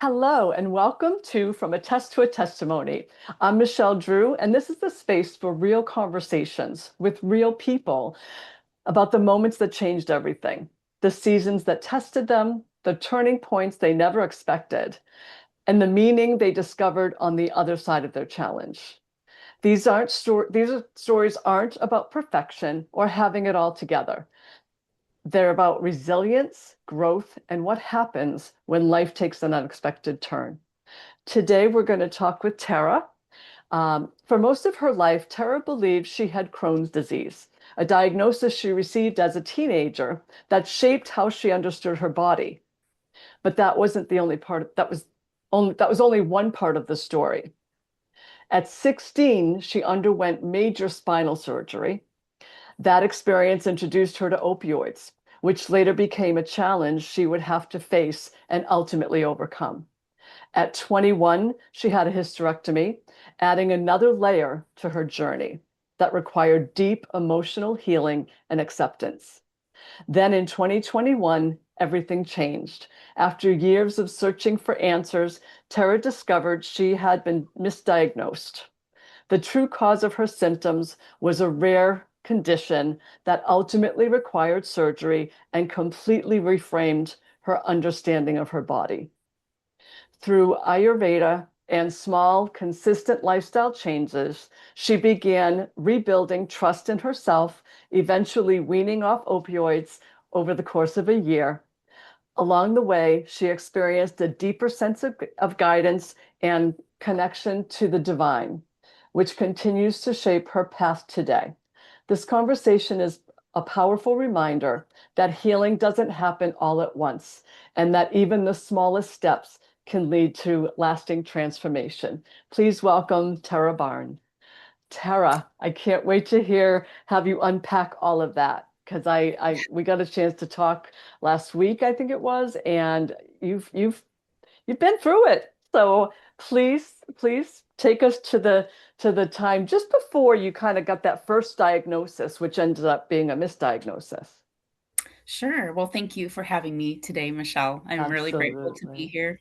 Hello, and welcome to From a Test to a Testimony. I'm Michelle Drew, and this is the space for real conversations with real people about the moments that changed everything, the seasons that tested them, the turning points they never expected, and the meaning they discovered on the other side of their challenge. These stories aren't about perfection or having it all together. They're about resilience, growth, and what happens when life takes an unexpected turn. Today, we're going to talk with Tera. For most of her life, Tera believed she had Crohn's disease, a diagnosis she received as a teenager that shaped how she understood her body. But that wasn't the only part. That was only one part of the story. At 16, she underwent major spinal surgery. That experience introduced her to opioids, which later became a challenge she would have to face and ultimately overcome. At 21, she had a hysterectomy, adding another layer to her journey that required deep emotional healing and acceptance. Then in 2021, everything changed. After years of searching for answers, Tara discovered she had been misdiagnosed. The true cause of her symptoms was a rare condition that ultimately required surgery and completely reframed her understanding of her body. Through Ayurveda and small, consistent lifestyle changes, she began rebuilding trust in herself, eventually weaning off opioids over the course of a year. Along the way, she experienced a deeper sense of guidance and connection to the divine, which continues to shape her path today. This conversation is a powerful reminder that healing doesn't happen all at once, and that even the smallest steps can lead to lasting transformation. Please welcome Tera Barnes. Tera, I can't wait to have you unpack all of that because we got a chance to talk last week, I think it was, and you've been through it. So please take us to the time just before you kind of got that first diagnosis, which ended up being a misdiagnosis. Sure. Well, thank you for having me today, Michelle. I'm really grateful to be Absolutely. here.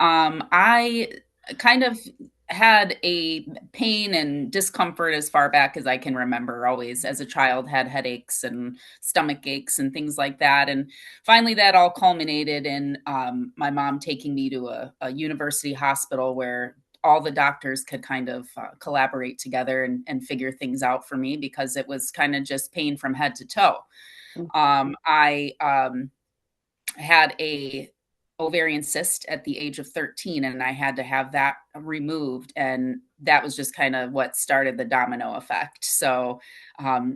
I kind of had a pain and discomfort as far back as I can remember. Always, as a child, had headaches and stomach aches and things like that. And finally, that all culminated in my mom taking me to a university hospital where all the doctors could kind of collaborate together and figure things out for me because it was kind of just pain from head to toe. I had a ovarian cyst at the age of 13 and I had to have that removed, and that was just kind of what started the domino effect. So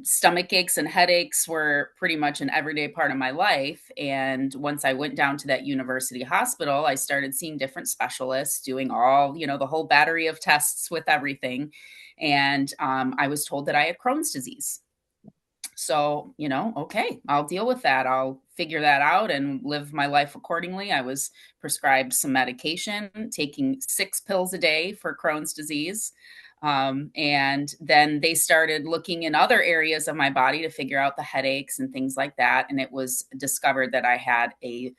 stomach aches and headaches were pretty much an everyday part of my life, and once I went down to that university hospital, I started seeing different specialists doing all, the whole battery of tests with everything, and I was told that I had Crohn's disease. So, okay, I'll deal with that. I'll figure that out and live my life accordingly. I was prescribed some medication, taking 6 pills a day for Crohn's disease. And then they started looking in other areas of my body to figure out the headaches and things like that. And it was discovered that I had a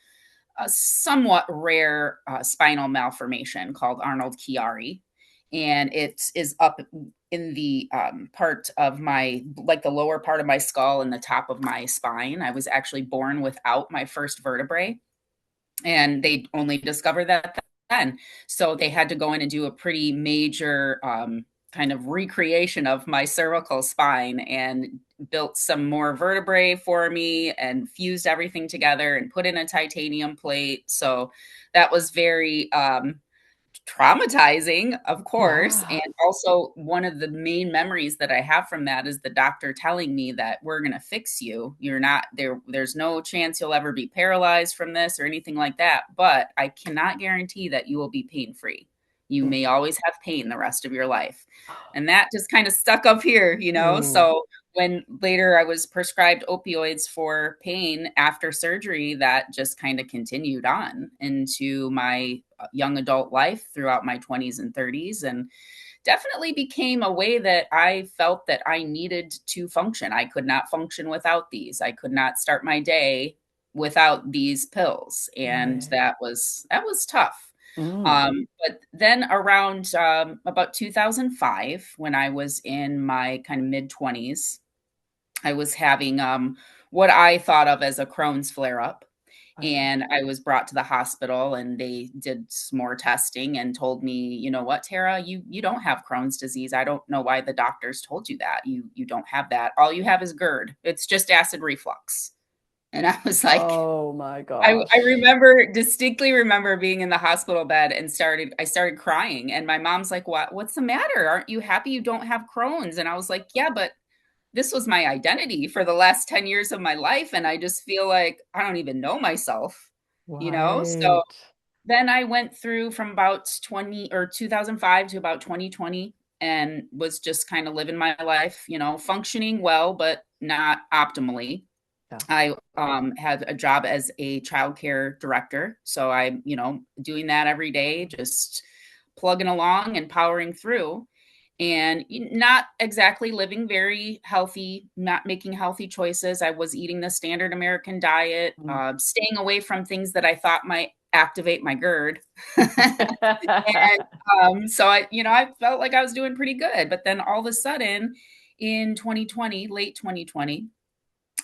somewhat rare spinal malformation called Arnold Chiari, and it is up in the part of my, like the lower part of my skull and the top of my spine. I was actually born without my first vertebrae, and they only discovered that then. So they had to go in and do a pretty major kind of recreation of my cervical spine and built some more vertebrae for me and fused everything together and put in a titanium plate. So that was very traumatizing, of course. Yeah. And also, one of the main memories that I have from that is the doctor telling me that we're going to fix you. You're not there. There's no chance you'll ever be paralyzed from this or anything like that. But I cannot guarantee that you will be pain free. You may always have pain the rest of your life. And that just kind of stuck up here. Mm. So when later I was prescribed opioids for pain after surgery, that just kind of continued on into my young adult life throughout my 20s and 30s, and definitely became a way that I felt that I needed to function. I could not function without these. I could not start my day without these pills, and Right. that was tough. Mm. But then around about 2005, when I was in my kind of mid 20s, I was having what I thought of as a Crohn's flare up. Right. And I was brought to the hospital and they did some more testing and told me, you know what, Tara, you don't have Crohn's disease. I don't know why the doctors told you that. You don't have that. All you have is GERD. It's just acid reflux. And I was like, Oh my I gosh. remember distinctly remember being in the hospital bed and I started crying. And my mom's like, what's the matter? Aren't you happy you don't have Crohn's? And I was like, yeah, but this was my identity for the last 10 years of my life. And I just feel like I don't even know myself, you know? So Right. then I went through from about 20 or 2005 to about 2020 and was just kind of living my life, you know, functioning well, but not optimally. Yeah. I had a job as a childcare director. So I'm, you know, doing that every day, just plugging along and powering through and not exactly living very healthy, not making healthy choices. I was eating the standard American diet, Mm. staying away from things that I thought might activate my GERD. And so I felt like I was doing pretty good. But then all of a sudden in 2020, late 2020,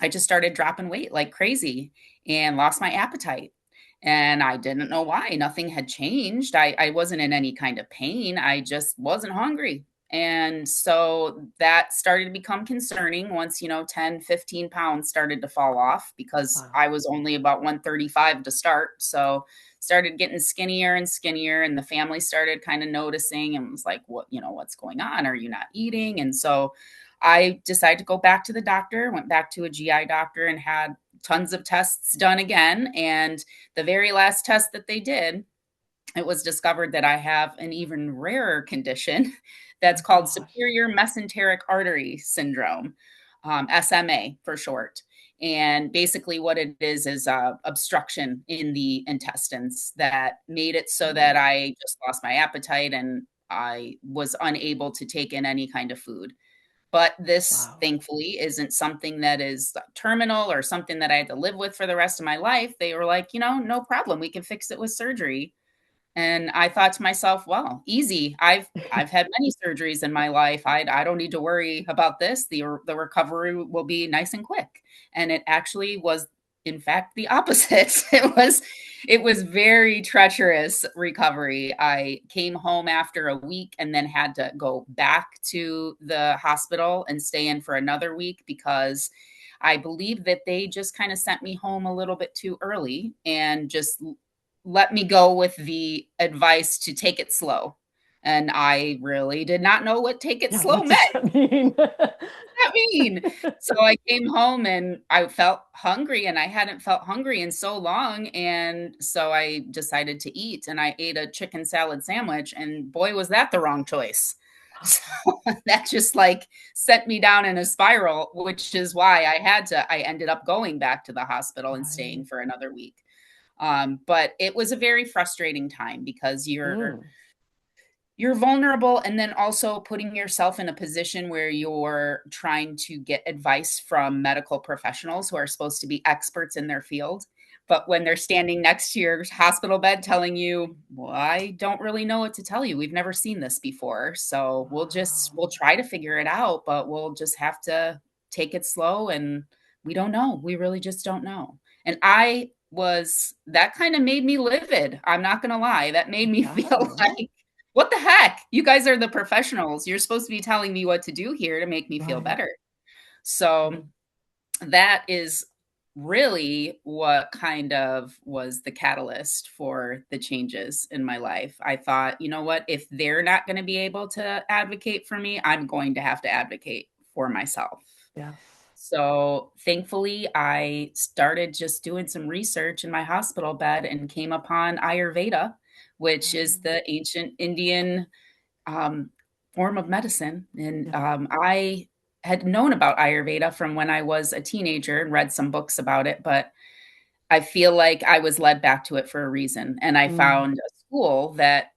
I just started dropping weight like crazy and lost my appetite. And I didn't know why. Nothing had changed. I wasn't in any kind of pain. I just wasn't hungry. And so that started to become concerning once, 10, 15 pounds started to fall off because Wow. I was only about 135 to start. So started getting skinnier and skinnier. And the family started kind of noticing and was like, what's going on? Are you not eating? And so I decided to go back to the doctor, went back to a GI doctor and had tons of tests done again. And the very last test that they did, it was discovered that I have an even rarer condition that's My called gosh. superior mesenteric artery syndrome, SMA for short. And basically, what it is obstruction in the intestines that made it so that Mm. I just lost my appetite and I was unable to take in any kind of food. But this, Wow. thankfully, isn't something that is terminal or something that I had to live with for the rest of my life. They were like, no problem. We can fix it with surgery. And I thought to myself, well, easy. I've had many surgeries in my life. I don't need to worry about this. The recovery will be nice and quick. And it actually was in fact the opposite. It was very treacherous recovery. I came home after a week and then had to go back to the hospital and stay in for another week because I believe that they just kind of sent me home a little bit too early and just let me go with the advice to take it slow. And I really did not know what take it Yeah, slow what meant. does that mean? What does that mean? So I came home and I felt hungry and I hadn't felt hungry in so long. And so I decided to eat and I ate a chicken salad sandwich. And boy, was that the wrong choice. So that just like sent me down in a spiral, which is why I ended up going back to the hospital and Right. staying for another week. But it was a very frustrating time because Mm. you're vulnerable and then also putting yourself in a position where you're trying to get advice from medical professionals who are supposed to be experts in their field. But when they're standing next to your hospital bed telling you, well, I don't really know what to tell you. We've never seen this before. So we'll Wow. try to figure it out, but we'll just have to take it slow. And we don't know. We really just don't know. And that kind of made me livid. I'm not going to lie. That made me feel Yeah. like, what the heck? You guys are the professionals. You're supposed to be telling me what to do here to make me feel Right. better. So Right. that is really what kind of was the catalyst for the changes in my life. I thought, you know what? If they're not going to be able to advocate for me, I'm going to have to advocate for myself. Yes. So thankfully, I started just doing some research in my hospital bed and came upon Ayurveda, which is Right. the ancient Indian um, form of medicine. And Yeah. I had known about Ayurveda from when I was a teenager and read some books about it, but I feel like I was led back to it for a reason. And I Mm. found a school that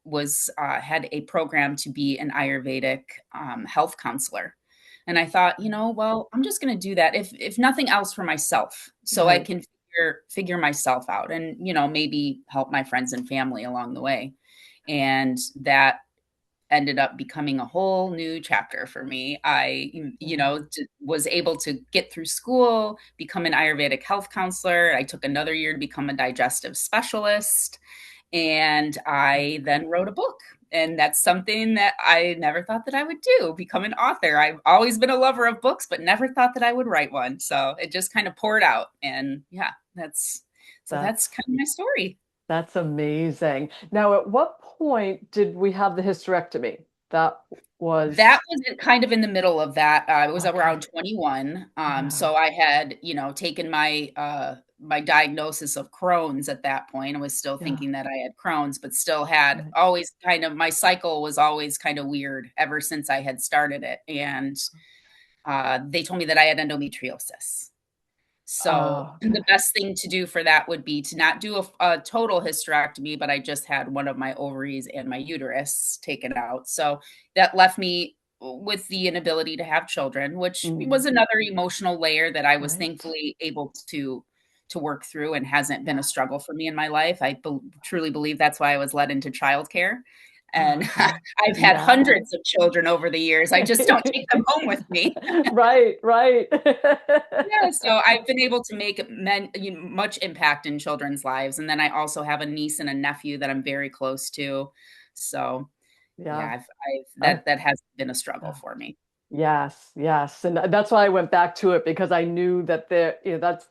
had a program to be an Ayurvedic health counselor. And I thought, Right. well, I'm just going to do that if nothing else for myself, so I Right. can figure figure myself out and, maybe help my friends and family along the way. And that ended up becoming a whole new chapter for me. Yeah. Was able to get through school, become an Ayurvedic health counselor. I took another year to become a digestive specialist. And I then wrote a book. And that's something that I never thought that I would do, become an author. I've always been a lover of books, but never thought that I would write one. So it just kind of poured out. And yeah, that's That's kind of my story. that's amazing. Now, at what point did we have the hysterectomy? That That was was kind of in the middle of that. It was around okay. 21. Yeah. So I had, taken my diagnosis of Crohn's at that point. I was still Yeah. thinking that I had Crohn's, but still had Right. always kind of my cycle was always kind of weird ever since I had started it. And they told me that I had endometriosis. So Oh, the okay. best thing to do for that would be to not do a total hysterectomy, but I just had one of my ovaries and my uterus taken out. So that left me with the inability to have children, which Mm, was another emotional layer that I was right. thankfully able to work through and hasn't been a Yeah. struggle for me in my life. Truly believe that's why I was led into childcare. And Okay. I've had Yeah. hundreds of children over the years. I just don't take them home with me. Right, right. Yeah, so I've been able to make much impact in children's lives, and then I also have a niece and a nephew that I'm very close to. So, yeah, Yeah. I've Uh, that has been a struggle yeah. for me. Yes, yes. And that's why I went back to it because I knew that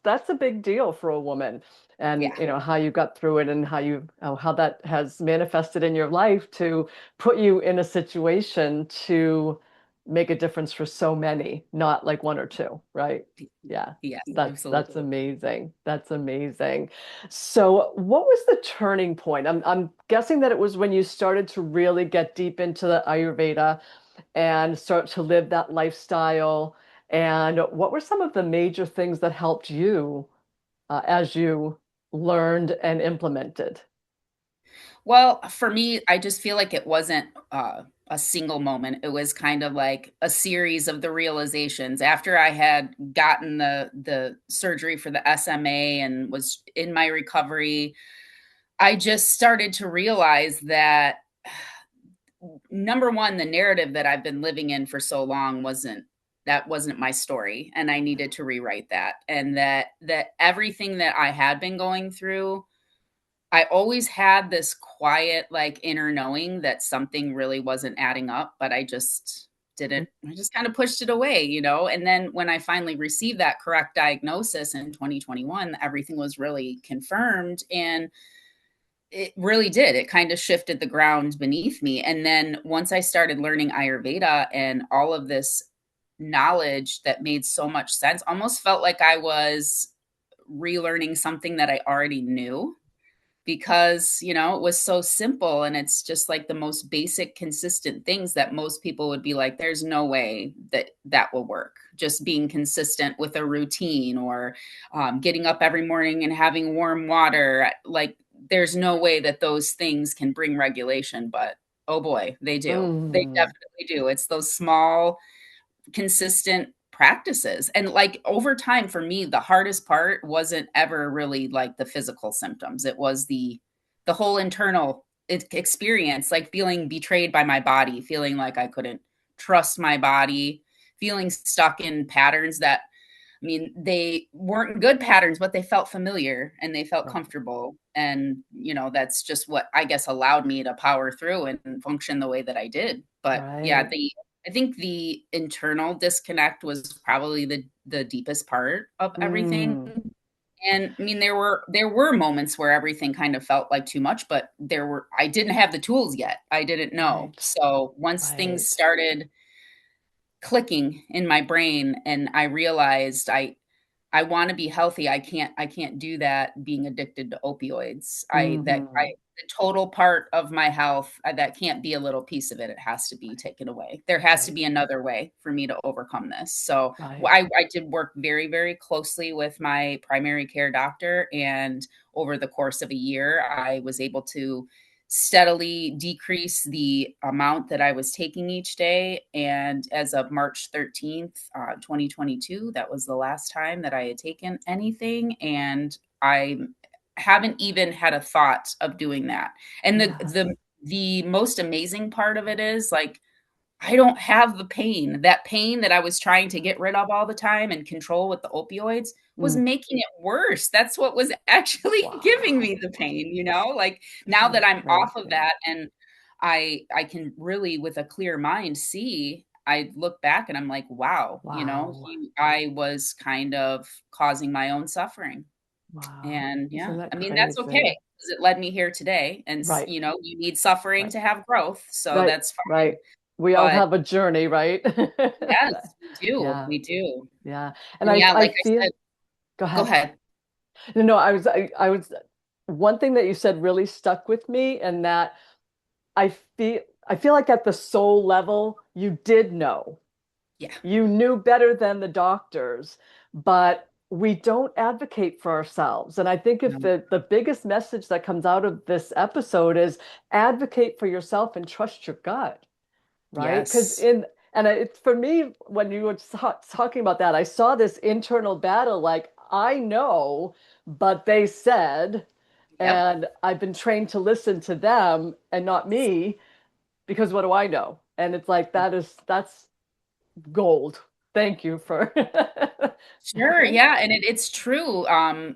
that's a big deal for a woman. And Yeah, how you got through it and how that has manifested in your life to put you in a situation to make a difference for so many, not like one or two, right? Yeah. yes, That's absolutely. amazing. That's amazing. So what was the turning point? I'm guessing that it was when you started to really get deep into the Ayurveda and start to live that lifestyle? And what were some of the major things that helped you as you learned and implemented? Well, for me, I just feel like it wasn't a single moment. It was kind of like a series of the realizations after I had gotten the surgery for the SMA and was in my recovery. I just started to realize that number one, the narrative that I've been living in for so long wasn't my story, and I needed to rewrite that. And that everything that I had been going through, I always had this quiet, like, inner knowing that something really wasn't adding up, but I just kind of pushed it away. And then when I finally received that correct diagnosis in 2021, everything was really confirmed. And it really did. It kind of shifted the ground beneath me. And then once I started learning Ayurveda and all of this knowledge that made so much sense, almost felt like I was relearning something that I already knew because, it was so simple and it's just like the most basic, consistent things that most people would be like, there's no way that that will work. Just being consistent with a routine or getting up every morning and having warm water. Like, there's no way that those things can bring regulation, but oh boy, they do. They Mm, definitely do. It's those small consistent practices. And like over time for me, the hardest part wasn't ever really like the physical symptoms. It was the whole internal experience, like feeling betrayed by my body, feeling like I couldn't trust my body, feeling stuck in patterns that they weren't good patterns, but they felt familiar and they felt right, comfortable. And, that's just what I guess allowed me to power through and function the way that I did. But yeah, right. I think the internal disconnect was probably the deepest part of everything. Mm, And there were moments where everything kind of felt like too much, but I didn't have the tools yet. I didn't know. right, So once things right, started clicking in my brain and I realized I want to be healthy. I can't do that being addicted to opioids. hmm, The total part of my health, that can't be a little piece of it. It has to be taken away. There has to right, be another way for me to overcome this. So right. I did work very, very closely with my primary care doctor. And over the course of a year, I was able to steadily decrease the amount that I was taking each day. And as of March 13th, 2022, that was the last time that I had taken anything. And I haven't even had a thought of doing that. And Yes. the most amazing part of it is like I don't have the pain. That pain that I was trying to get rid of all the time and control with the opioids was Mm. making it worse. That's what was actually giving Wow. me the pain, you know? Like now Isn't that that I'm off of crazy? that and I can really with a clear mind see, I look back and I'm like, wow, you know, Wow. I was kind of causing my own suffering. Wow. And Isn't yeah, that I mean, that's okay crazy? because it led me here today. And, Right. you know, you need suffering Right. to have growth. So Right. that's Right. fine. We all But have a journey, right? yes, we do. Yeah. We do. Yeah. And And yeah, I like I feel, said, go go ahead. ahead. No, I was, one thing that you said really stuck with me, and that I feel, I feel like at the soul level, you did know. Yeah. You knew better than the doctors, but we don't advocate for ourselves. And I think if No. the biggest message that comes out of this episode is advocate for yourself and trust your gut, right? Because Yes. in and it's for me when you were talking about that, I saw this internal battle. Like I know, but they said, Yep. and I've been trained to listen to them and not me because what do I know? And it's like that's gold. Thank you for Sure. Yeah. And it's true.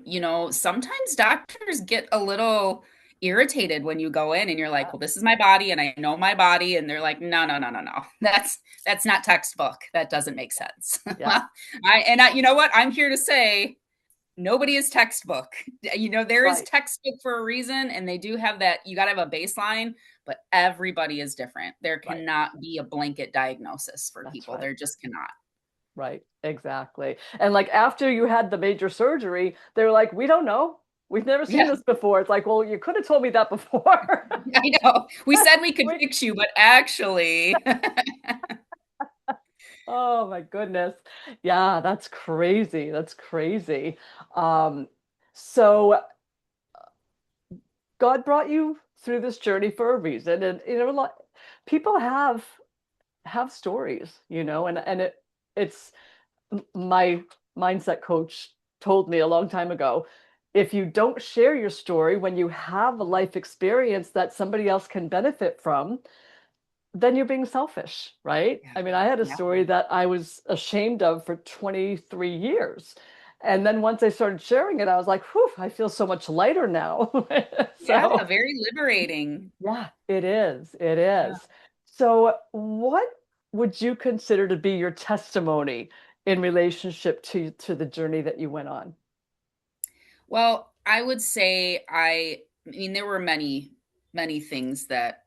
You know, sometimes doctors get a little irritated when you go in and you're like, Yeah, well, this is my body and I know my body. And they're like, no, no, no, no, no. That's not textbook. That doesn't make sense. yeah, You know what? I'm here to say nobody is textbook. You know, there is right, textbook for a reason, and they do have that. You got to have a baseline, but everybody is different. There right. cannot be a blanket diagnosis for That's people. right. There just cannot. Right, exactly. And like after you had the major surgery, they were like, we don't know. We've never seen Yeah, this before. It's like, well, you could have told me that before. I know. We said we could We- fix you, but actually, Oh my goodness. Yeah, that's crazy. That's crazy. Um, so God brought you through this journey for a reason. And you know, a lot people have stories, you know, and it's my mindset coach told me a long time ago, if you don't share your story when you have a life experience that somebody else can benefit from, then you're being selfish, right? yeah, I mean, I had a yeah, story that I was ashamed of for 23 years. And then once I started sharing it, I was like, whew, I feel so much lighter now. yeah. So, Very liberating. yeah, it is. It Yeah. is. So, what would you consider to be your testimony in relationship to the journey that you went on? Well, I would say I mean, there were many things that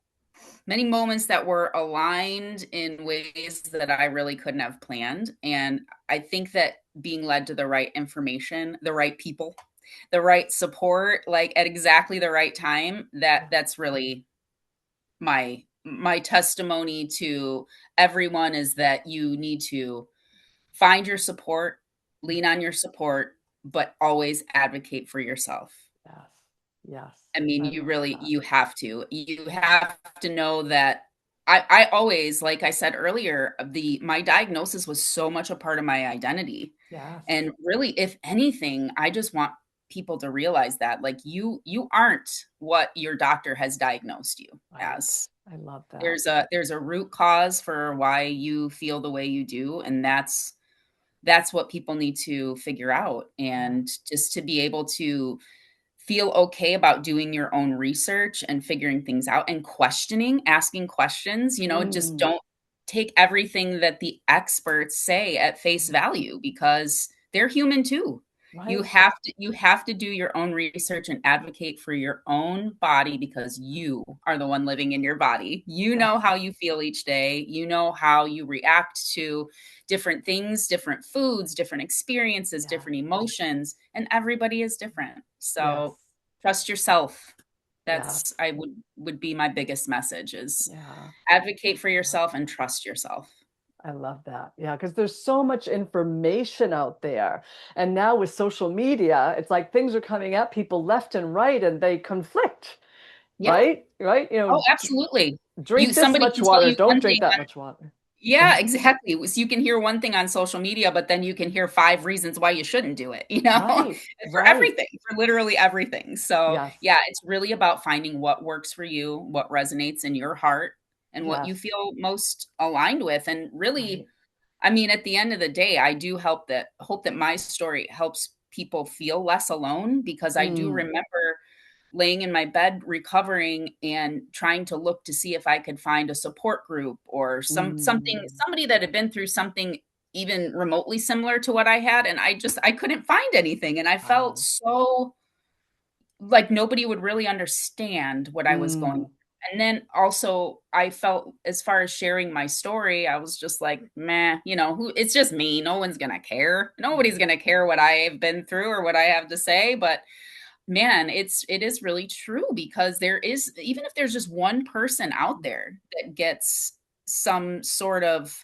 many moments that were aligned in ways that I really couldn't have planned. And I think that being led to the right information, the right people, the right support, like at exactly the right time, that's really my testimony to everyone is that you need to find your support, lean on your support, but always advocate for yourself. Yes. Yes. I mean, I you love really that. you have to. You have to know that I always, like I said earlier, the my diagnosis was so much a part of my identity. Yes. And really, if anything, I just want people to realize that like you aren't what your doctor has diagnosed you Right. as. I love that. There's a root cause for why you feel the way you do, and that's what people need to figure out Yeah. and just to be able to feel okay about doing your own research and figuring things out and questioning, asking questions, you know, just Mm, don't take everything that the experts say at face mm, value because they're human too. right. You have to do your own research and advocate for your own body because you are the one living in your body. You know Yes. how you feel each day. You know how you react to different things, different foods, different experiences, Yeah. different emotions, and everybody is different. Yes. So trust yourself. That's Yes. I would be my biggest message is Yeah. advocate for I love yourself and that. trust yourself. I love that. Yeah, because there's so much information out there. And now with social media, it's like things are coming at people left and right and they conflict. Yeah. right? Right? Oh, absolutely. You Drink this somebody much can tell water, you don't one drink thing. that much water. Yeah, exactly. So you can hear one thing on social media, but then you can hear 5 reasons why you shouldn't do it, you know? Right, For right. everything, for literally everything. So, Yes, yeah, it's really about finding what works for you, what resonates in your heart, and what yes, you feel most aligned with. And really, right. I mean, at the end of the day, I do hope that my story helps people feel less alone because I do Mm, remember laying in my bed recovering and trying to look to see if I could find a support group or mm, somebody that had been through something even remotely similar to what I had, and I couldn't find anything, and I felt wow. so like nobody would really understand what I was going through. Mm, And then also I felt as far as sharing my story, I was just like, meh, who it's just me. No one's gonna care. Nobody's right. gonna care what I've been through or what I have to say. But man, it is really true because there is even if there's just one person out there that gets some sort of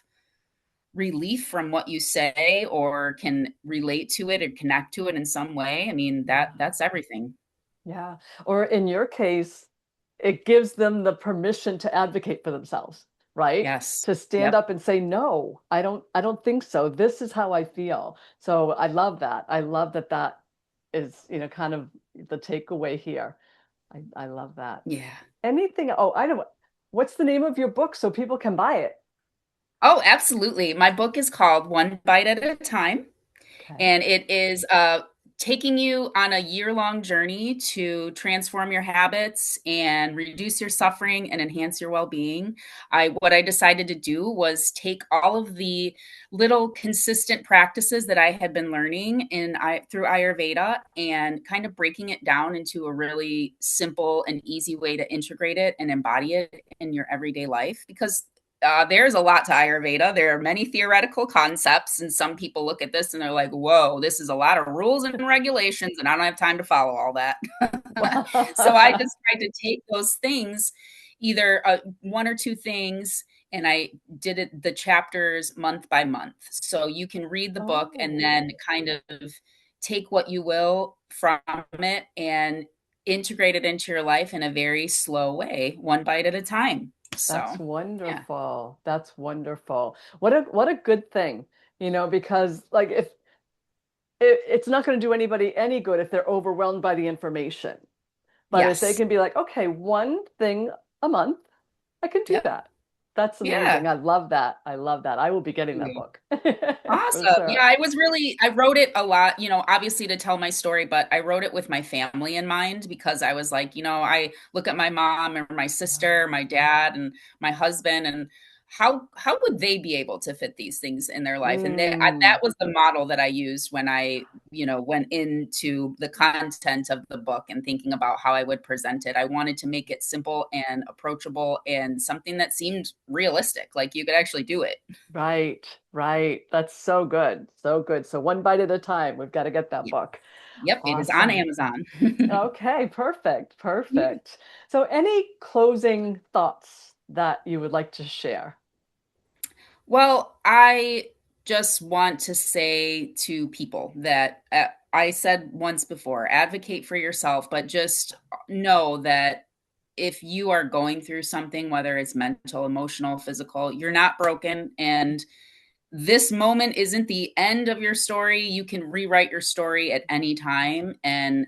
relief from what you say or can relate to it or connect to it in some way, I mean, Yeah. that's everything. Yeah. Or in your case, it gives them the permission to advocate for themselves, right? Yes. To stand Yep. up and say, no, I don't think so. This is how I feel. So I love that. I love that that is, kind of the takeaway here. I love that. Yeah. Anything, oh, I know what's the name of your book so people can buy it? Oh, absolutely. My book is called One Bite at a Time. Okay. And it is taking you on a year-long journey to transform your habits and reduce your suffering and enhance your well-being. What I decided to do was take all of the little consistent practices that I had been learning through Ayurveda and kind of breaking it down into a really simple and easy way to integrate it and embody it in your everyday life because there's a lot to Ayurveda. There are many theoretical concepts, and some people look at this and they're like, whoa, this is a lot of rules and regulations, and I don't have time to follow all that. So I just tried to take those things, either one or two things, and I did it the chapters month by month. So you can read the book and Oh, then kind of take what you will from it and integrate it into your life in a very slow way, one bite at a time. that's So, yeah. wonderful. That's wonderful. What a good thing, because like if it's not going to do anybody any good if they're overwhelmed by the information. But if they Yes. can be like, okay, one thing a month, I can do Yep. that. That's Yeah. amazing. I love that. I love that. I will be getting that Yeah. book for Awesome. Yeah, sure. I wrote it a lot, obviously to tell my story, but I wrote it with my family in mind because I was like, I look at my mom or my sister, my dad, and my husband, and how would they be able to fit these things in their life? And that Mm, was the model that I used when I, went into the content of the book and thinking about how I would present it. I wanted to make it simple and approachable and something that seemed realistic, like you could actually do it. right, right. That's so good. So good. So one bite at a time. We've got to get that book. Yep, it is on Awesome. Amazon. Okay, perfect. Yeah. Perfect. So any closing thoughts that you would like to share? Well, I just want to say to people that I said once before, advocate for yourself, but just know that if you are going through something, whether it's mental, emotional, physical, you're not broken. And this moment isn't the end of your story. You can rewrite your story at any time. And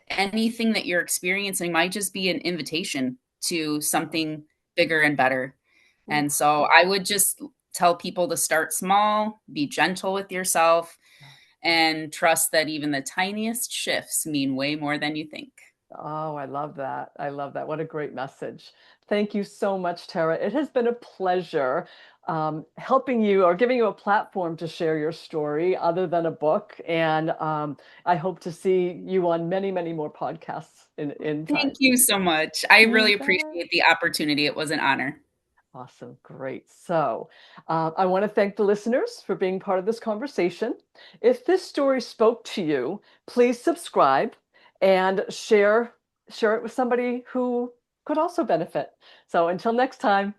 anything that you're experiencing might just be an invitation to something bigger and better. Ooh, And so I would just tell people to start small, be gentle with yourself, and trust that even the tiniest shifts mean way more than you think. oh, I love that. I love that. What a great message. Thank you so much, Tara. It has been a pleasure helping you or giving you a platform to share your story other than a book. And I hope to see you on many, many more podcasts in Thank time. you so much. I You really bet. appreciate the opportunity. It was an honor. Awesome. Great. So I want to thank the listeners for being part of this conversation. If this story spoke to you, please subscribe and share it with somebody who could also benefit. So until next time.